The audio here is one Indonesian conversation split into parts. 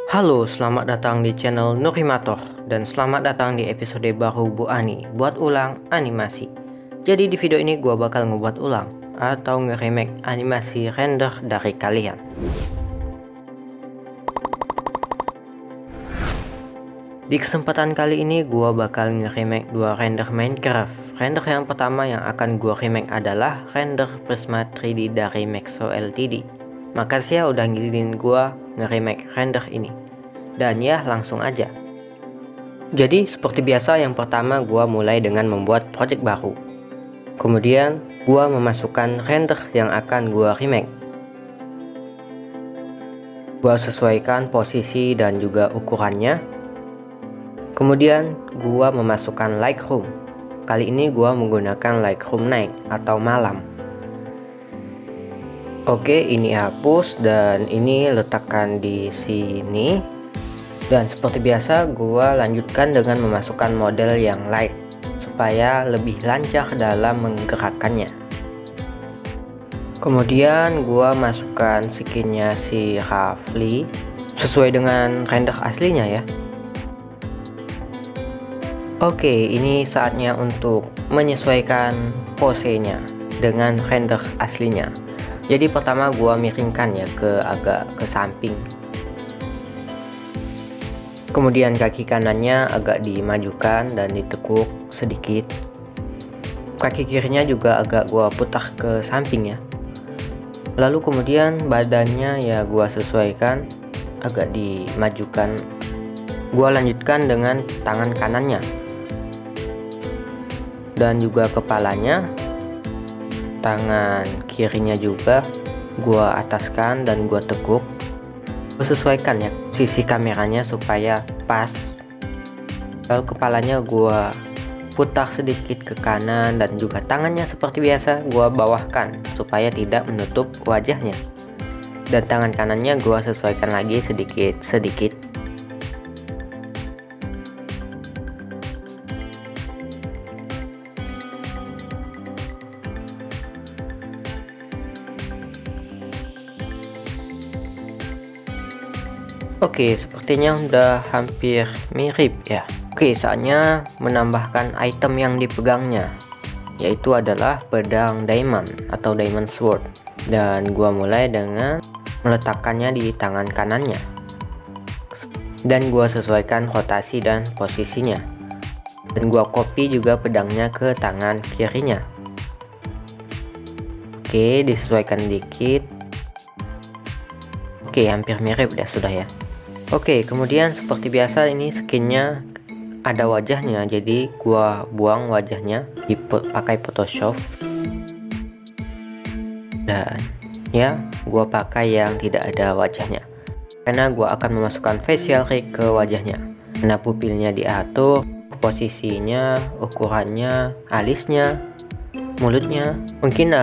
Halo, selamat datang di channel Nurimator dan selamat datang di episode baru Bu Ani buat ulang animasi. Jadi di video ini gua bakal ngebuat ulang atau nge-remake animasi render dari kalian. Di kesempatan kali ini gua bakal nge-remake dua render Minecraft. Render yang pertama yang akan gua remake adalah render Prisma 3D dari Maxo Ltd. Makasih ya udah ngizinin gua nge-remake render ini. Dan ya langsung aja. Jadi seperti biasa yang pertama gua mulai dengan membuat project baru. Kemudian gua memasukkan render yang akan gua remake. Gua sesuaikan posisi dan juga ukurannya. Kemudian gua memasukkan Lightroom. Kali ini gua menggunakan Lightroom Night atau malam. Oke, ini hapus dan ini letakkan di sini. Dan seperti biasa gua lanjutkan dengan memasukkan model yang light supaya lebih lancar dalam menggerakkannya. Kemudian gua masukkan skinnya si Rafli sesuai dengan render aslinya ya. Oke, ini saatnya untuk menyesuaikan posenya dengan render aslinya. Jadi pertama gua miringkan ya agak ke samping. Kemudian kaki kanannya agak dimajukan dan ditekuk sedikit. Kaki kirinya juga agak gua putar ke samping ya. Lalu kemudian badannya ya gua sesuaikan agak dimajukan. Gua lanjutkan dengan tangan kanannya. Dan juga kepalanya, tangan kirinya juga gua ataskan dan gua tekuk. Gua sesuaikan ya sisi kameranya supaya pas. Lalu kepalanya gua putar sedikit ke kanan dan juga tangannya seperti biasa gua bawahkan supaya tidak menutup wajahnya. Dan tangan kanannya gua sesuaikan lagi sedikit. Oke, sepertinya udah hampir mirip ya. Oke, saatnya menambahkan item yang dipegangnya, yaitu adalah pedang diamond atau diamond sword. Dan gua mulai dengan meletakkannya di tangan kanannya. Dan gua sesuaikan rotasi dan posisinya. Dan gua copy juga pedangnya ke tangan kirinya. Oke, disesuaikan dikit. Oke, hampir mirip sudah ya. Oke, kemudian seperti biasa ini skinnya ada wajahnya, jadi gua buang wajahnya pakai Photoshop. Dan ya, gua pakai yang tidak ada wajahnya. Karena gua akan memasukkan facial rig ke wajahnya. Nah, pupilnya diatur, posisinya, ukurannya, alisnya, mulutnya. Mungkin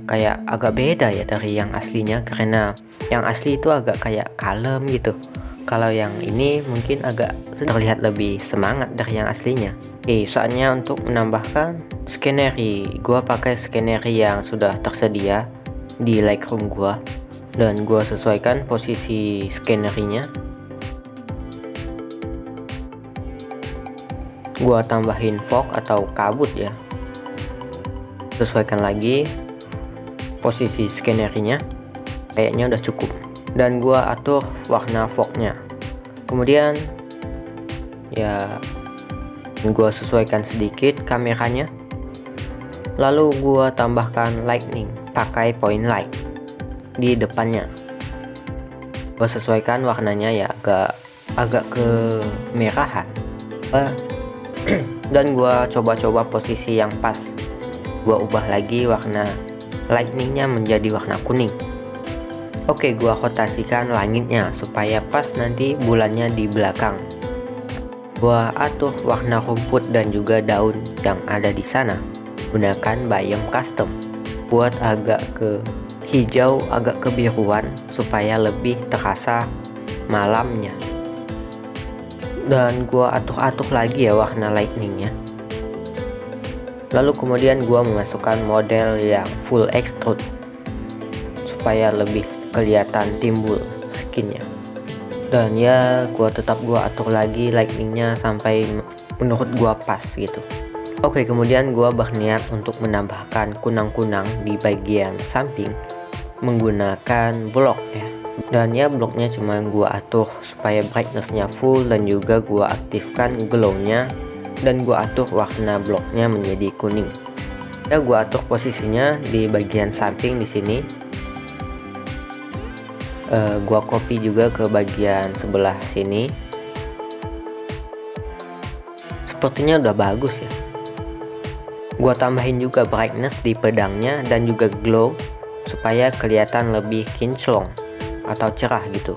kayak agak beda ya dari yang aslinya, karena yang asli itu agak kayak kalem gitu. Kalau yang ini mungkin agak terlihat lebih semangat dari yang aslinya. Oke, saatnya untuk menambahkan scenery. Gua pakai scenery yang sudah tersedia di Lightroom gua. Dan gua sesuaikan posisi scenery-nya. Gua tambahin fog atau kabut ya. Sesuaikan lagi posisi scenery-nya. Kayaknya udah cukup. Dan gua atur warna fognya. Kemudian ya gua sesuaikan sedikit kameranya. Lalu gua tambahkan lightning pakai point light di depannya. Gua sesuaikan warnanya ya agak kemerahan. Dan gua coba-coba posisi yang pas. Gua ubah lagi warna lightningnya menjadi warna kuning. Oke, gua rotasikan langitnya supaya pas nanti bulannya di belakang. Gua atur warna rumput dan juga daun yang ada di sana. Gunakan biome custom. Buat agak ke hijau, agak kebiruan supaya lebih terasa malamnya. Dan gua atur-atur lagi ya warna lightningnya. Lalu kemudian gua memasukkan model yang full extrude supaya lebih kelihatan timbul skinnya. dan ya gua atur lagi lightingnya sampai menurut gua pas gitu. Oke, kemudian gua berniat untuk menambahkan kunang-kunang di bagian samping menggunakan blok ya. Dan ya bloknya cuma gua atur supaya brightnessnya full, dan juga gua aktifkan glownya, dan gua atur warna bloknya menjadi kuning. Ya gua atur posisinya di bagian samping di sini. Gua copy juga ke bagian sebelah sini. Sepertinya udah bagus ya. Gua tambahin juga brightness di pedangnya dan juga glow supaya kelihatan lebih kinclong atau cerah gitu.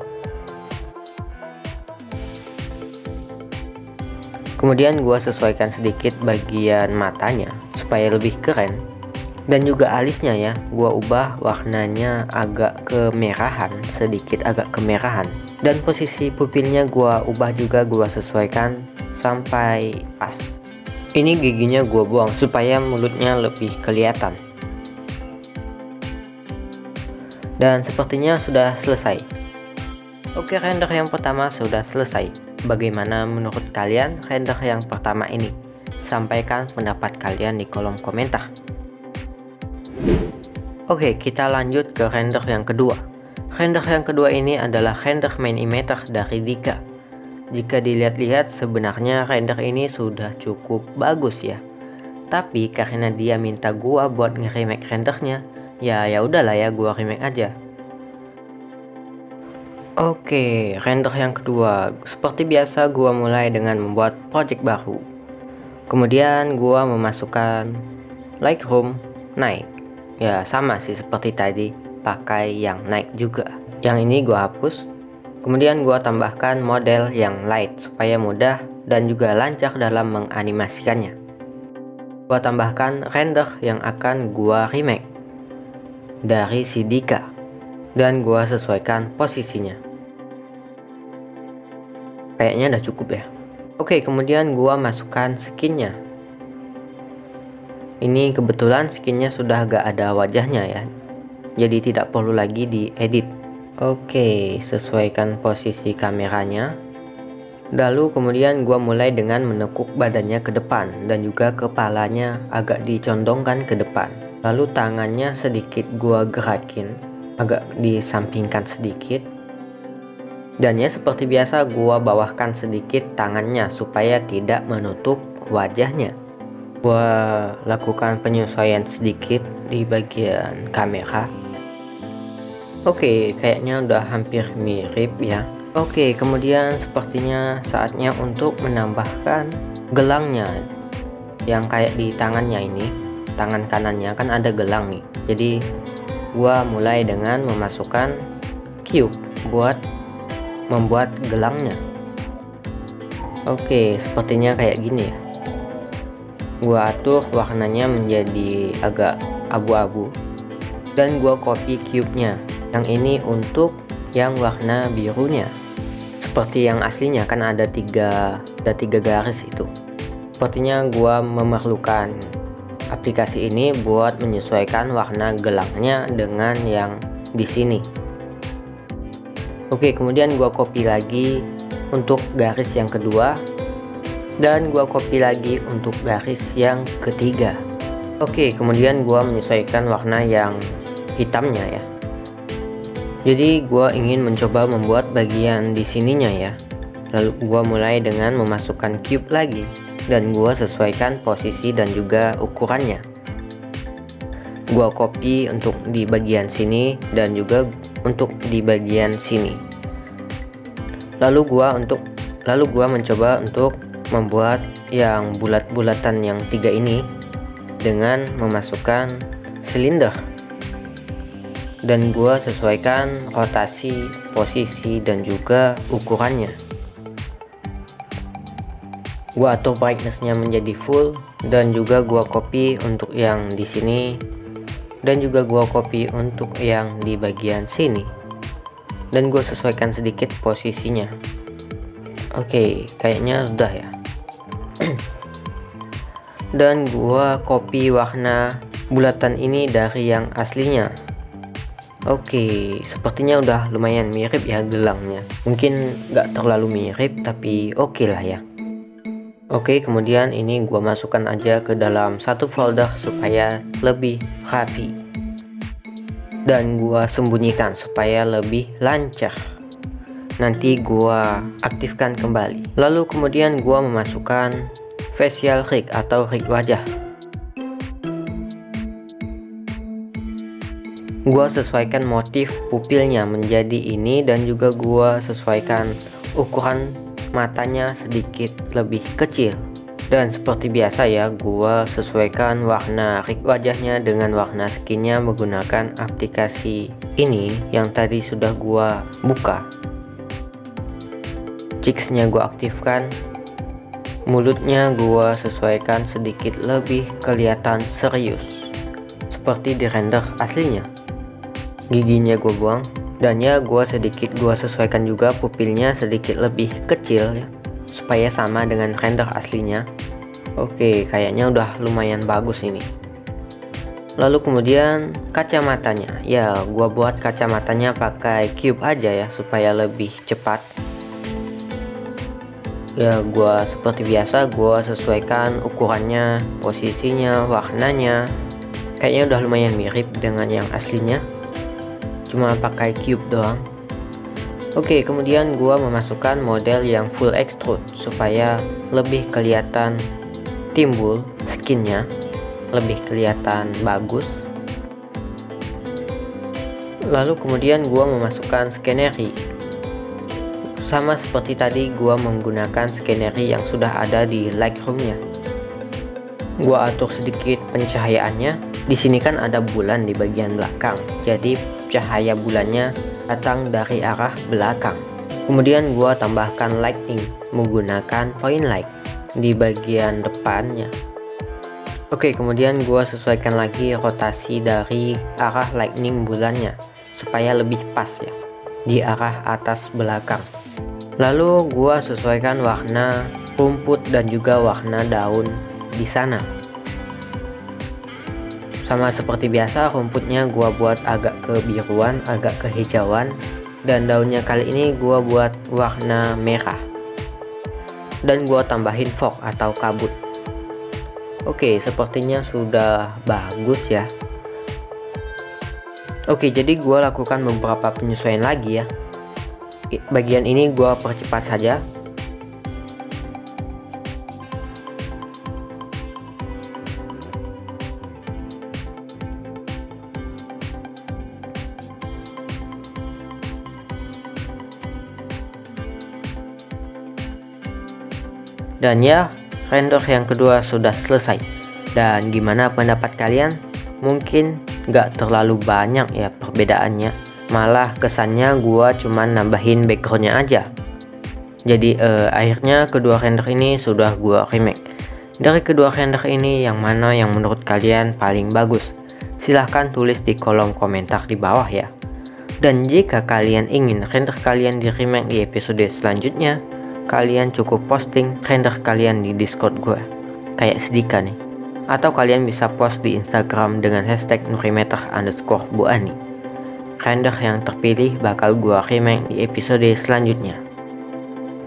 Kemudian gua sesuaikan sedikit bagian matanya supaya lebih keren, dan juga alisnya ya gua ubah warnanya agak kemerahan, sedikit agak kemerahan, dan posisi pupilnya gua ubah juga, gua sesuaikan sampai pas. Ini giginya gua buang supaya mulutnya lebih kelihatan. Dan sepertinya sudah selesai. Oke, render yang pertama sudah selesai. Bagaimana menurut kalian render yang pertama ini? Sampaikan pendapat kalian di kolom komentar. Oke, kita lanjut ke render yang kedua. Render yang kedua ini adalah render main emitter dari Dika. Jika dilihat-lihat sebenarnya render ini sudah cukup bagus ya. Tapi karena dia minta gua buat nge-remake rendernya, ya udahlah ya, gua remake aja. Oke, render yang kedua. Seperti biasa gua mulai dengan membuat project baru. Kemudian gua memasukkan Lightroom naik. Ya sama sih seperti tadi, pakai yang naik juga. Yang ini gua hapus. Kemudian gua tambahkan model yang light supaya mudah dan juga lancar dalam menganimasikannya. Gua tambahkan render yang akan gua remake dari si Dika, dan gua sesuaikan posisinya. Kayaknya udah cukup ya. Oke, kemudian gua masukkan skinnya. Ini kebetulan skinnya sudah gak ada wajahnya ya, jadi tidak perlu lagi diedit. Oke, sesuaikan posisi kameranya. Lalu kemudian gua mulai dengan menekuk badannya ke depan, dan juga kepalanya agak dicondongkan ke depan. Lalu tangannya sedikit gua gerakin, agak disampingkan sedikit. Dan ya seperti biasa gua bawahkan sedikit tangannya supaya tidak menutup wajahnya. Gua lakukan penyesuaian sedikit di bagian kamera. Oke, kayaknya udah hampir mirip ya. Oke, kemudian sepertinya saatnya untuk menambahkan gelangnya yang kayak di tangannya ini. Tangan kanannya kan ada gelang nih, jadi gua mulai dengan memasukkan cube buat membuat gelangnya. Oke, sepertinya kayak gini ya. Gua atur warnanya menjadi agak abu-abu, dan gua copy cube-nya. Yang ini untuk yang warna birunya, seperti yang aslinya kan ada tiga garis itu. Sepertinya gua memerlukan aplikasi ini buat menyesuaikan warna gelangnya dengan yang di sini. Oke, kemudian gua copy lagi untuk garis yang kedua, dan gua copy lagi untuk garis yang ketiga. Oke, kemudian gua menyesuaikan warna yang hitamnya ya. Jadi gua ingin mencoba membuat bagian di sininya ya. Lalu gua mulai dengan memasukkan cube lagi, dan gua sesuaikan posisi dan juga ukurannya. Gua copy untuk di bagian sini dan juga untuk di bagian sini. Lalu gua mencoba untuk membuat yang bulat-bulatan yang 3 ini dengan memasukkan silinder, dan gua sesuaikan rotasi, posisi, dan juga ukurannya. Gua atur brightnessnya menjadi full, dan juga gua copy untuk yang di sini, dan juga gua copy untuk yang di bagian sini, dan gua sesuaikan sedikit posisinya. Oke, kayaknya sudah ya. Dan gua copy warna bulatan ini dari yang aslinya. Oke, sepertinya udah lumayan mirip ya gelangnya. Mungkin nggak terlalu mirip, tapi oke lah ya. Oke, kemudian ini gua masukkan aja ke dalam satu folder supaya lebih rapi. Dan gua sembunyikan supaya lebih lancar. Nanti gua aktifkan kembali. Lalu kemudian gua memasukkan facial rig atau rig wajah. Gua sesuaikan motif pupilnya menjadi ini dan juga gua sesuaikan ukuran matanya sedikit lebih kecil. Dan seperti biasa ya, gua sesuaikan warna rig wajahnya dengan warna skinnya menggunakan aplikasi ini yang tadi sudah gua buka. Cheeks-nya gua aktifkan. Mulutnya gua sesuaikan sedikit lebih kelihatan serius seperti di render aslinya. Giginya gue buang, dan ya gue sesuaikan juga pupilnya sedikit lebih kecil ya, supaya sama dengan render aslinya. Oke, kayaknya udah lumayan bagus ini. Lalu kemudian kacamatanya, ya gue buat kacamatanya pakai cube aja ya supaya lebih cepat. Ya gue seperti biasa gue sesuaikan ukurannya, posisinya, warnanya. Kayaknya udah lumayan mirip dengan yang aslinya, cuma pakai cube doang. Oke, kemudian gua memasukkan model yang full extrude supaya lebih kelihatan timbul skinnya, lebih kelihatan bagus. Lalu kemudian gua memasukkan skenery. Sama seperti tadi, gua menggunakan skenery yang sudah ada di Lightroom-nya. Gua atur sedikit pencahayaannya. Di sini kan ada bulan di bagian belakang, jadi cahaya bulannya datang dari arah belakang. Kemudian gua tambahkan lighting menggunakan point light di bagian depannya. Oke, kemudian gua sesuaikan lagi rotasi dari arah lightning bulannya supaya lebih pas ya di arah atas belakang. Lalu gua sesuaikan warna rumput dan juga warna daun di sana. Sama seperti biasa, rumputnya gua buat agak kebiruan, agak kehijauan, dan daunnya kali ini gua buat warna merah. Dan gua tambahin fog atau kabut. Oke, sepertinya sudah bagus ya. Oke, jadi gua lakukan beberapa penyesuaian lagi ya. Bagian ini gua percepat saja. Dan ya, render yang kedua sudah selesai. Dan gimana pendapat kalian? Mungkin nggak terlalu banyak ya perbedaannya. Malah kesannya gua cuman nambahin backgroundnya aja. Jadi akhirnya kedua render ini sudah gua remake. Dari kedua render ini yang mana yang menurut kalian paling bagus? Silahkan tulis di kolom komentar di bawah ya. Dan jika kalian ingin render kalian di remake di episode selanjutnya, kalian cukup posting render kalian di Discord gue, kayak Sedika nih. Atau kalian bisa post di Instagram dengan hashtag nurimeter_buani. Render yang terpilih bakal gue remake di episode selanjutnya.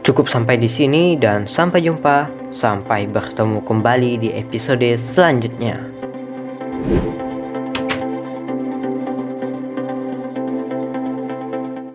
Cukup sampai di sini dan sampai jumpa. Sampai bertemu kembali di episode selanjutnya.